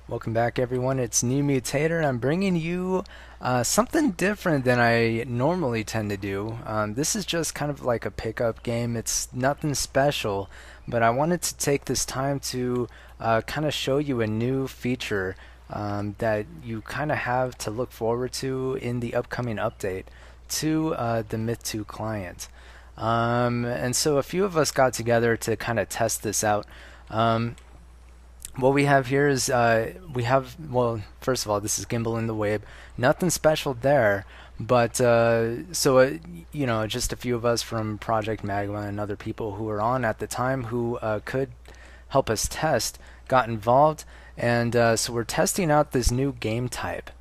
Welcome back, everyone. It's New Mutator. I'm bringing you something different than I normally tend to do. This is just kind of like a pickup game. It's nothing special, but I wanted to take this time to kind of show you a new feature that you kind of have to look forward to in the upcoming update to the Myth 2 client. And so a few of us got together to kind of test this out. What we have here is well, first of all, this is Gimbal in the Wave. Nothing special there, but just a few of us from Project Magma and other people who were on at the time who could help us test got involved, and so we're testing out this new game type.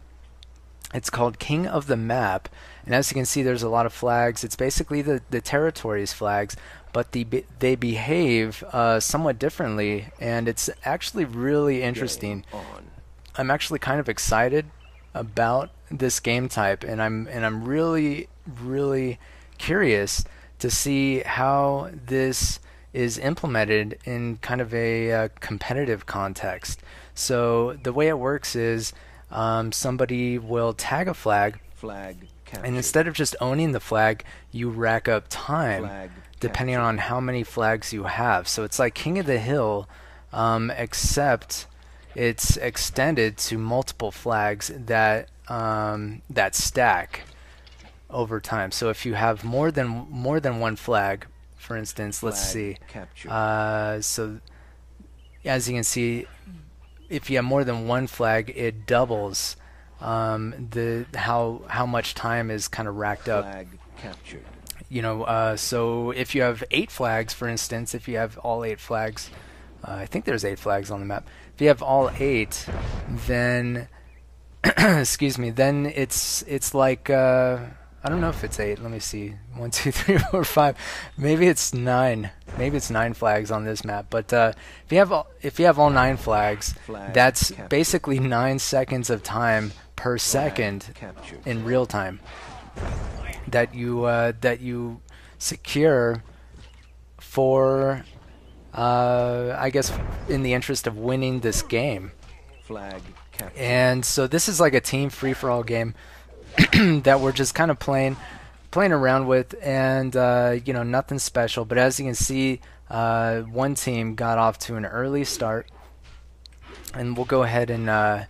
It's called King of the Map, and as you can see, there's a lot of flags. It's basically the territories flags, but they behave somewhat differently, and it's actually really interesting. I'm actually kind of excited about this game type, and I'm really curious to see how this is implemented in kind of a competitive context. So the way it works is somebody will tag a flag, and instead of just owning the flag, you rack up time depending on how many flags you have. So it's like King of the Hill, except it's extended to multiple flags that stack over time. So if you have more than one flag, for instance, let's see. So as you can see, if you have more than one flag, it doubles how much time is kind of racked up. So if you have 8 flags, for instance, if you have all 8 flags, I think there's 8 flags on the map. If you have all 8, then excuse me, then it's like I don't know if it's 8. Let me see. 1, 2, 3, 4, 5. Maybe it's 9. Maybe it's 9 flags on this map. But if you have all 9 flags, that's basically 9 seconds of time per second in real time that you secure for I guess in the interest of winning this game. And so this is like a team free-for-all game that we're just kind of playing around with, and nothing special. But as you can see, one team got off to an early start, and we'll go ahead and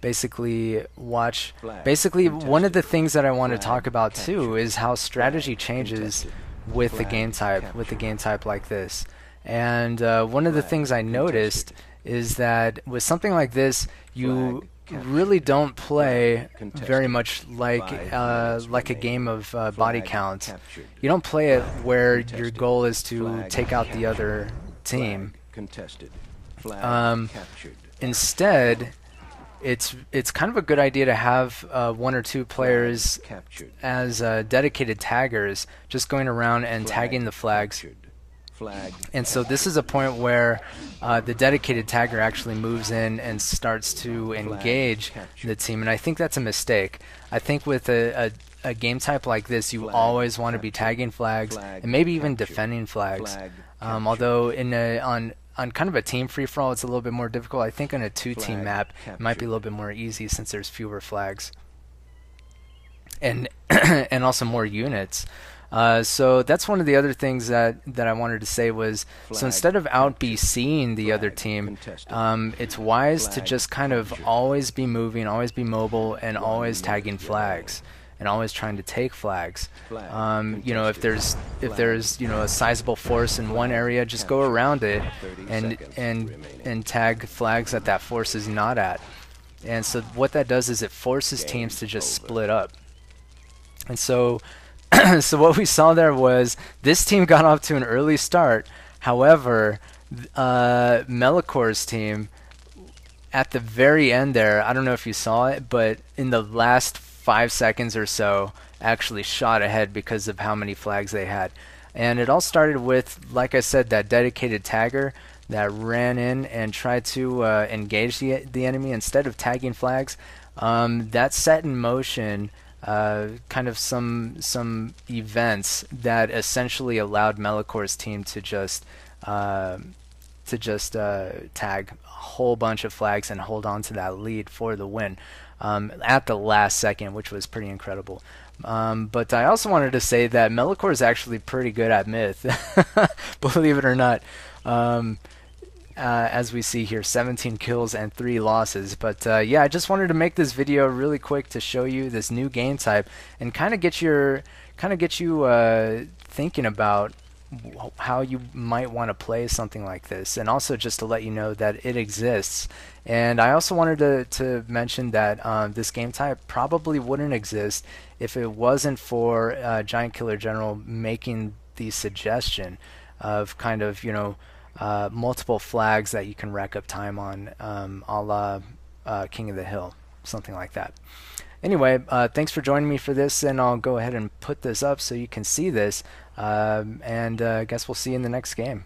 basically watch. Basically, one of the things that I want to talk about too is how strategy changes with the game type like this. And one of the things I noticed is that with something like this, you really don't play very much like a game of body count. You don't play it where your goal is to take out the other team. Instead, it's kind of a good idea to have 1 or 2 players as dedicated taggers, just going around and tagging the flags. And so this is a point where the dedicated tagger actually moves in and starts to engage the team, and I think that's a mistake. I think with a game type like this, you always want to be tagging flags and maybe even defending flags. Although on kind of a team free-for-all, it's a little bit more difficult. I think on a 2-team map, it might be a little bit more easy since there's fewer flags and and also more units. So that's one of the other things that I wanted to say was, so instead of out BCing the other team, it's wise to just kind of always be moving, always be mobile, and always tagging flags, and always trying to take flags. If there's a sizable force in one area, just go around it and tag flags that force is not at. And so what that does is it forces teams to just split up. And so so what we saw there was this team got off to an early start. However, Melicor's team at the very end there, I don't know if you saw it, but in the last 5 seconds or so actually shot ahead because of how many flags they had. And it all started with, like I said, that dedicated tagger that ran in and tried to engage the enemy instead of tagging flags. That set in motion kind of some events that essentially allowed Melicor's team to just tag whole bunch of flags and hold on to that lead for the win at the last second, which was pretty incredible. But I also wanted to say that Melicor is actually pretty good at Myth, believe it or not. As we see here, 17 kills and 3 losses. But yeah, I just wanted to make this video really quick to show you this new game type and kind of get you thinking about how you might want to play something like this, and also just to let you know that it exists. And I also wanted to mention that this game type probably wouldn't exist if it wasn't for Giant Killer General making the suggestion of kind of, you know, multiple flags that you can rack up time on, a la King of the Hill, something like that. Anyway, thanks for joining me for this, and I'll go ahead and put this up so you can see this, and I guess we'll see you in the next game.